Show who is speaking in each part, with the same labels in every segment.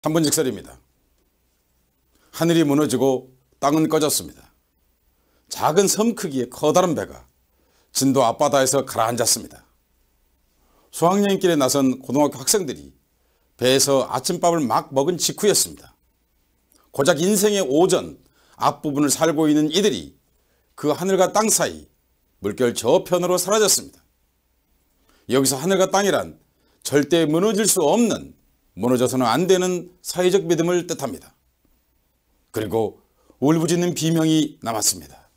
Speaker 1: 3분 직설입니다. 하늘이 무너지고 땅은 꺼졌습니다. 작은 섬 크기의 커다란 배가 진도 앞바다에서 가라앉았습니다. 수학여행길에 나선 고등학교 학생들이 배에서 아침밥을 막 먹은 직후였습니다. 고작 인생의 오전 앞부분을 살고 있는 이들이 그 하늘과 땅 사이 물결 저편으로 사라졌습니다. 여기서 하늘과 땅이란 절대 무너질 수 없는, 무너져서는 안 되는 사회적 믿음을 뜻합니다. 그리고 울부짖는 비명이 남았습니다.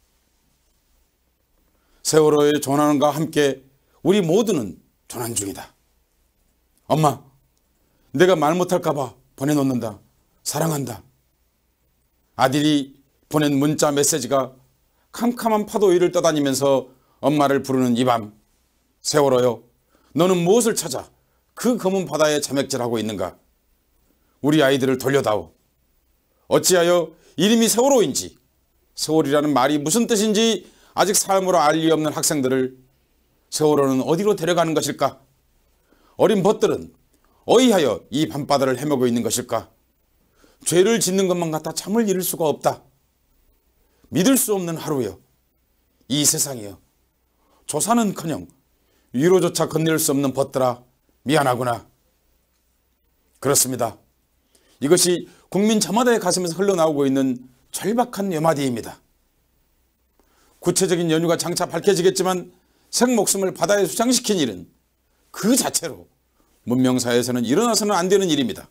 Speaker 1: 세월호의 조난과 함께 우리 모두는 조난 중이다. 엄마, 내가 말 못할까봐 보내놓는다. 사랑한다. 아들이 보낸 문자 메시지가 캄캄한 파도 위를 떠다니면서 엄마를 부르는 이 밤. 세월호여, 너는 무엇을 찾아 그 검은 바다에 자맥질하고 있는가? 우리 아이들을 돌려다오. 어찌하여 이름이 세월호인지, 세월이라는 말이 무슨 뜻인지 아직 삶으로 알 리 없는 학생들을 세월호는 어디로 데려가는 것일까? 어린 벗들은 어이하여 이 밤바다를 헤매고 있는 것일까? 죄를 짓는 것만 같아 잠을 이룰 수가 없다. 믿을 수 없는 하루여. 이 세상이여. 조사는커녕 위로조차 건넬 수 없는 벗들아, 미안하구나. 그렇습니다. 이것이 국민 저마다의 가슴에서 흘러나오고 있는 절박한 뇌마디입니다. 구체적인 연유가 장차 밝혀지겠지만 생목숨을 바다에 수장시킨 일은 그 자체로 문명사회에서는 일어나서는 안 되는 일입니다.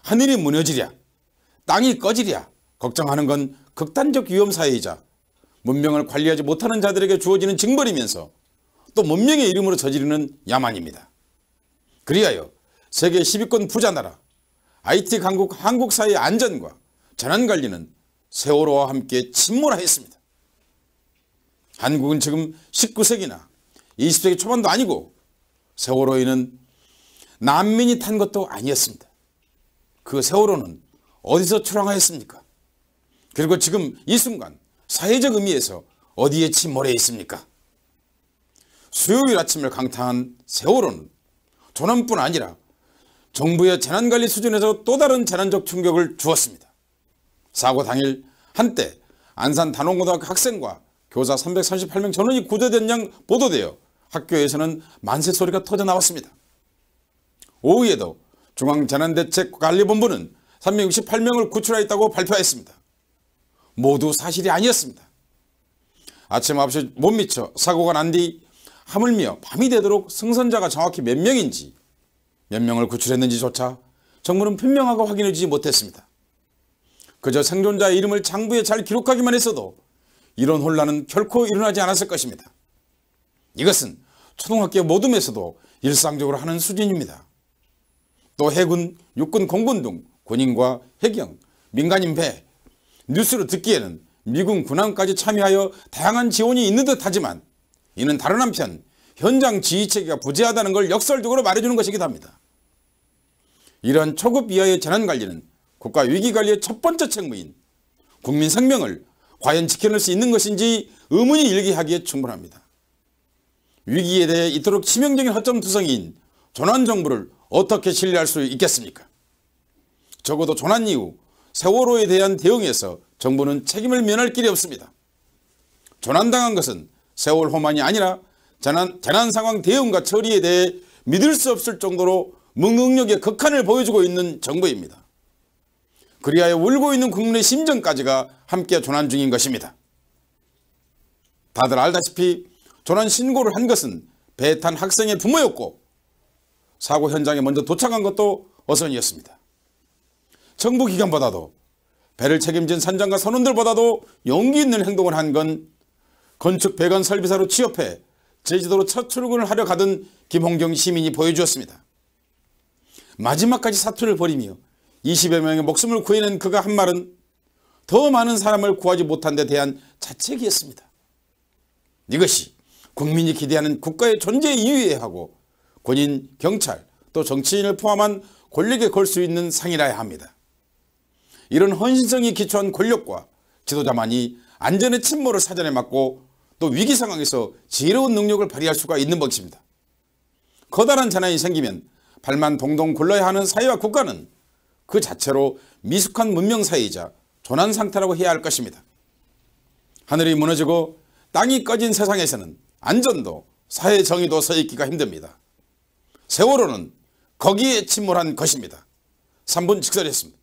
Speaker 1: 하늘이 무너지랴, 땅이 꺼지랴 걱정하는 건 극단적 위험사회이자 문명을 관리하지 못하는 자들에게 주어지는 징벌이면서 또 문명의 이름으로 저지르는 야만입니다. 그리하여 세계 10위권 부자 나라, IT 강국 한국 사회의 안전과 재난관리는 세월호와 함께 침몰하였습니다. 한국은 지금 19세기나 20세기 초반도 아니고 세월호에는 난민이 탄 것도 아니었습니다. 그 세월호는 어디서 출항하였습니까? 그리고 지금 이 순간 사회적 의미에서 어디에 침몰해 있습니까? 수요일 아침을 강타한 세월호는 조난뿐 아니라 정부의 재난관리 수준에서 또 다른 재난적 충격을 주었습니다. 사고 당일 한때 안산 단원고등학교 학생과 교사 338명 전원이 구조된 양 보도되어 학교에서는 만세 소리가 터져 나왔습니다. 오후에도 중앙재난대책관리본부는 368명을 구출하였다고 발표했습니다. 모두 사실이 아니었습니다. 아침 9시 못 미쳐 사고가 난 뒤 하물며 밤이 되도록 승선자가 정확히 몇 명인지, 몇 명을 구출했는지조차 정부는 분명하고 확인해주지 못했습니다. 그저 생존자의 이름을 장부에 잘 기록하기만 했어도 이런 혼란은 결코 일어나지 않았을 것입니다. 이것은 초등학교 모둠에서도 일상적으로 하는 수준입니다. 또 해군, 육군, 공군 등 군인과 해경, 민간인 배, 뉴스로 듣기에는 미군 군함까지 참여하여 다양한 지원이 있는 듯 하지만 이는 다른 한편 현장 지휘체계가 부재하다는 걸 역설적으로 말해주는 것이기도 합니다. 이러한 초급 이하의 재난관리는 국가위기관리의 첫 번째 책무인 국민 생명을 과연 지켜낼 수 있는 것인지 의문이 일게 하기에 충분합니다. 위기에 대해 이토록 치명적인 허점투성이인 조난정부를 어떻게 신뢰할 수 있겠습니까? 적어도 조난 이후 세월호에 대한 대응에서 정부는 책임을 면할 길이 없습니다. 조난당한 것은 세월호만이 아니라 재난상황 대응과 처리에 대해 믿을 수 없을 정도로 무능력의 극한을 보여주고 있는 정부입니다. 그리하여 울고 있는 국민의 심정까지가 함께 조난 중인 것입니다. 다들 알다시피 조난 신고를 한 것은 배 탄 학생의 부모였고 사고 현장에 먼저 도착한 것도 어선이었습니다. 정부 기관보다도 배를 책임진 선장과 선원들보다도 용기 있는 행동을 한 건 건축 배관 설비사로 취업해 제주도로 첫 출근을 하려 가던 김홍경 시민이 보여주었습니다. 마지막까지 사투를 벌이며 20여 명의 목숨을 구해낸 그가 한 말은 더 많은 사람을 구하지 못한 데 대한 자책이었습니다. 이것이 국민이 기대하는 국가의 존재 이유여야 하고 군인, 경찰, 또 정치인을 포함한 권력에 걸 수 있는 상이라야 합니다. 이런 헌신성이 기초한 권력과 지도자만이 안전의 침몰을 사전에 막고 또 위기 상황에서 지혜로운 능력을 발휘할 수가 있는 것입니다. 커다란 재난이 생기면 발만 동동 굴러야 하는 사회와 국가는 그 자체로 미숙한 문명사회이자 조난 상태라고 해야 할 것입니다. 하늘이 무너지고 땅이 꺼진 세상에서는 안전도 사회 정의도 서 있기가 힘듭니다. 세월호는 거기에 침몰한 것입니다. 3분 직설했습니다.